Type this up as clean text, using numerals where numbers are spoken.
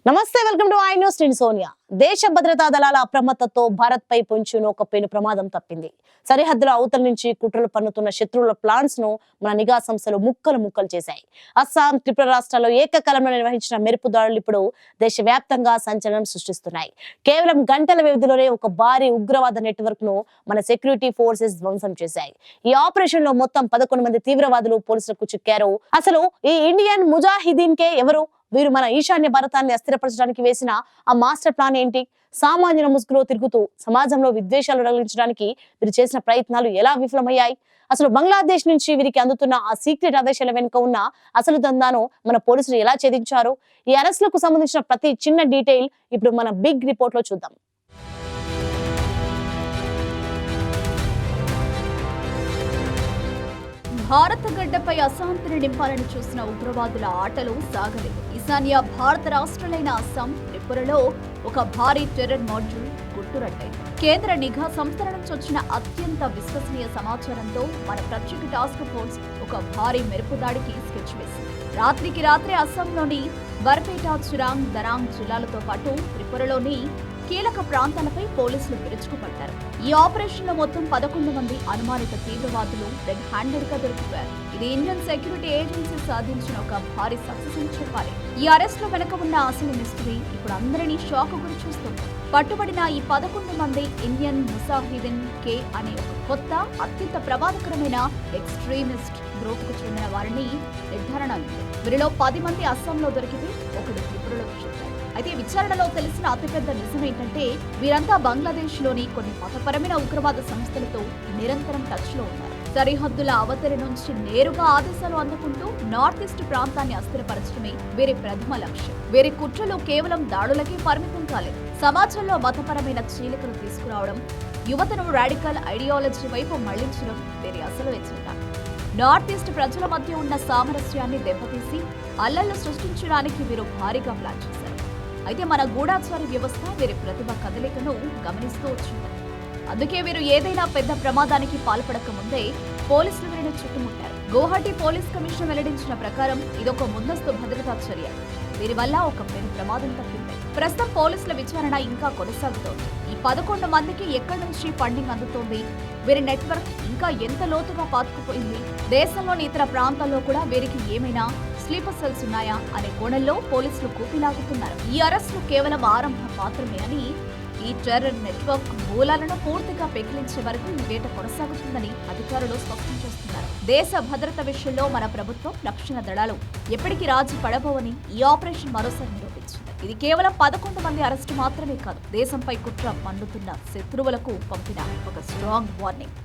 నమస్తే, welcome to I news. నేను సోనియా. దేశ భద్రతా దళాల అప్రమత్తతో భారత్ పై పొంచిన ఒక పెను ప్రమాదం తప్పింది. సరిహద్దుల అవతల నుంచి కుట్రలు పన్నుతున్న శత్రువుల ప్లాన్స్ ను మన నిఘా సంస్థలు ముక్కలు చేశాయి. అస్సాం, త్రిపుర రాష్ట్రాల్లో ఏకకాలంలో నిర్వహించిన మెరుపు దాడులు ఇప్పుడు దేశవ్యాప్తంగా సంచలనం సృష్టిస్తున్నాయి. కేవలం గంటల వ్యవధిలోనే ఒక భారీ ఉగ్రవాద నెట్వర్క్ ను మన సెక్యూరిటీ ఫోర్సెస్ ధ్వంసం చేశాయి. ఈ ఆపరేషన్ లో మొత్తం 11 మంది తీవ్రవాదులు పోలీసులకు చిక్కారు. అసలు ఈ ఇండియన్ ముజాహిదీన్ కే ఎవరు? వీరు మన ఈశాన్య భారతాన్ని అస్థిరపరచడానికి వేసిన ఆ మాస్టర్ ప్లాన్ ఏంటి? సామాన్యుల ముసుగులో తిరుగుతూ సమాజంలో విద్వేషాలు రగిలించడానికి వీరు చేసిన ప్రయత్నాలు ఎలా విఫలమయ్యాయి? అసలు బంగ్లాదేశ్ నుంచి వీరికి అందుతున్న ఆ సీక్రెట్ ఆదేశాల వెనుక ఉన్న అసలు దందాను మన పోలీసులు ఎలా ఛేదించారు? ఈ అరెస్టులకు సంబంధించిన ప్రతి చిన్న డీటెయిల్ ఇప్పుడు మన బిగ్ రిపోర్ట్ లో చూద్దాం. భారత గడ్డపై అశాంతిని నింపాలని చూసిన ఉగ్రవాదుల ఆటలు సాగలేదు. ఈశాన్య భారత రాష్ట్రాలైన అస్సాం, త్రిపురలో ఒక భారీ టెర్రర్ మాడ్యూల్ గుట్టురట్టాయి. కేంద్ర నిఘా సంస్థల నుంచి వచ్చిన అత్యంత విశ్వసనీయ సమాచారంతో మన ప్రత్యేక టాస్క్ ఫోర్స్ ఒక భారీ మెరుపు దాడికి స్కెచ్ వేసింది. రాత్రికి రాత్రే అస్సాంలోని బర్పేట, చిరాంగ్, దరాంగ్ జిల్లాలతో పాటు త్రిపురలోని కీలక ప్రాంతాలపై పోలీసులు విరుచుకుపడ్డారు. ఈ ఆపరేషన్ లో మొత్తం 11 మంది అనుమానిత తీవ్రవాదులు రెడ్ హ్యాండెడ్ గా దొరికిపోయారు. ఇది ఇండియన్ సెక్యూరిటీ ఏజెన్సీ సాధించిన ఒక భారీ సక్సెస్ అని చెప్పాలి. ఈ అరెస్ట్ లో వెనుక ఉన్న అసలు మిస్టరీ ఇప్పుడు అందరినీ షాక్ గురి చూస్తుంది. పట్టుబడిన ఈ 11 మంది ఇండియన్ ముజాహిదీన్ కే అనే ఒక కొత్త అత్యంత ప్రమాదకరమైన ఎక్స్ట్రీమిస్ట్ గ్రూప్ కు చెందిన వారిని నిర్ధారణ అయింది. వీరిలో 10 మంది అస్సాంలో దొరికితే ఒకడు త్రిపురలో చెప్పారు. అయితే విచారణలో తెలిసిన అతిపెద్ద నిజం ఏంటంటే వీరంతా బంగ్లాదేశ్ లోని కొన్ని మతపరమైన ఉగ్రవాద సంస్థలతో నిరంతరం టచ్ లో ఉన్నారు. సరిహద్దుల అవతలి నుంచి నేరుగా ఆదేశాలు అందుకుంటూ నార్త్ ఈస్ట్ ప్రాంతాన్ని అస్థిరపరచడమే వీరి ప్రథమ లక్ష్యం. వీరి కుట్రలు కేవలం దాడులకే పరిమితం కాలేదు. సమాజంలో మతపరమైన చీలికలు తీసుకురావడం, యువతను రాడికల్ ఐడియాలజీ వైపు మళ్లించడం వీరి అసలు ఎజెండా. నార్త్ ఈస్ట్ ప్రజల మధ్య ఉన్న సామరస్యాన్ని దెబ్బతీసి అల్లర్లు సృష్టించడానికి వీరు భారీగా ప్లాన్ చేశారు. అయితే మన గూఢాచార వ్యవస్థ వీరి ప్రతిభ కదలికను గమనిస్తూ వచ్చింది. అందుకే వీరు ఏదైనా పెద్ద ప్రమాదానికి పాల్పడక ముందే పోలీసులు వీరిని చుట్టుముట్టారు. గౌహటి పోలీస్ కమిషన్ వెల్లడించిన ప్రకారం ఇదొక ముందస్తు భద్రతా చర్య. దీనివల్ల ఒక పెను ప్రమాదం తప్పింది. ప్రస్తుతం పోలీసుల విచారణ ఇంకా కొనసాగుతోంది. ఈ 11 మందికి ఎక్కడి నుంచి ఫండింగ్ అందుతోంది, వీరి నెట్వర్క్ ఇంకా ఎంత లోతుగా పాతుకుపోయింది, దేశంలోని ఇతర ప్రాంతాల్లో కూడా వీరికి ఏమైనా స్లీపర్ సెల్స్ ఉన్నాయా అనే కోణంలో పోలీసులు కూపిలాగుతున్నారు. ఈ అరెస్టులు కేవలం ఆరంభం మాత్రమే అని, ఈ టెర్రర్ నెట్వర్క్ మూలాలను పూర్తిగా పెకిలించే వరకు ఈ వేట కొనసాగుతుందని అధికారులు స్పష్టం చేస్తున్నారు. దేశ భద్రత విషయంలో మన ప్రభుత్వం, రక్షణ దళాలు ఎప్పటికీ రాజీ పడబోవని ఈ ఆపరేషన్ మరోసారి నిరూపించింది. ఇది కేవలం 11 మంది అరెస్టు మాత్రమే కాదు, దేశంపై కుట్ర పన్నుతున్న శత్రువులకు పంపిన ఒక స్ట్రాంగ్ వార్నింగ్.